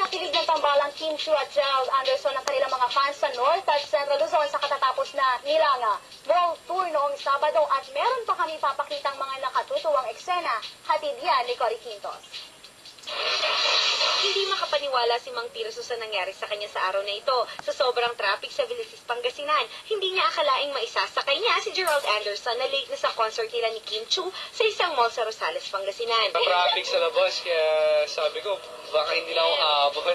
Nakilig ng tambalang Kim Chiu at Gerald Anderson ang kanilang mga fans sa North at Central Luzon sa katatapos na nilang World Tour noong Sabado at meron pa kami papakitang mga nakatutuwang eksena. Hatid yan ni Cory Quintos. Hindi makapaniwala si Mang Tirso sa nangyari sa kanya sa araw na ito. Sa sobrang traffic sa Vilisis, Pangasinan, hindi niya akalaing maisasakay niya si Gerald Anderson na late na sa concert nila ni Kim Chiu sa isang mall sa Rosales, Pangasinan. Traffic sa labas, kaya sabi ko, baka hindi na ako aabot.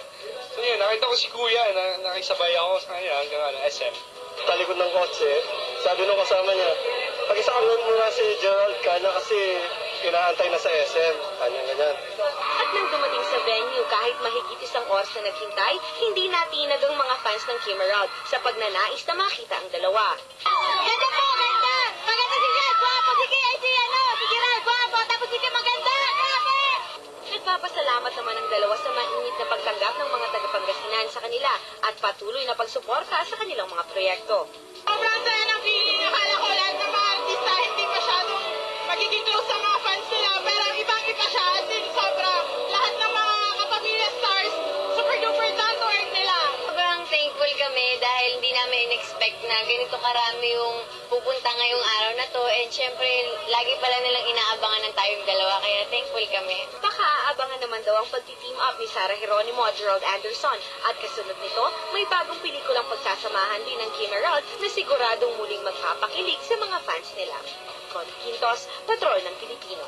So yun, nakita ko si Kuya, nakisabay ako sa kanya hanggang SM. Talikod ng kotse, sabi nung kasama niya, pag-isakalan muna si Gerald Kana kasi inaantay na sa SM, ganyan. At nang dumating sa venue, kahit mahigit isang oras na naghintay, hindi natinag ang mga fans ng Kim Herald sa pagnanais na makita ang dalawa. Ganda po, ganda! Maganda si Gerald, guwapo si Gerald, guwapo, tapos si Kim maganda, grabe! Nagpapasalamat naman ang dalawa sa mainit na pagtanggap ng mga taga-Pangasinan sa kanila at patuloy na pagsuporta sa kanilang mga proyekto. Sobrang saya ng feeling, akala ko lahat ng mga artista hindi masyadong magiging close sa mga fans nila, pero ibang-iba siya, as in sobra, lahat ng mga kapamilya stars, super duper down to earth nila. Sobrang thankful kami dahil hindi namin in-expect na ganito karami yung pupunta ngayong araw na to, and syempre lagi pala nilang inaabangan ng tayong dalawa, kaya thankful kami. Baka aabangan naman daw ang pagti-team up ni Sarah Geronimo at Gerald Anderson at kasunod nito, may bagong pelikulang pagsasamahan din ng Kim Herald na siguradong muling magpapakilig sa mga fans nila. Cory Quintos, Patrol ng Pilipino.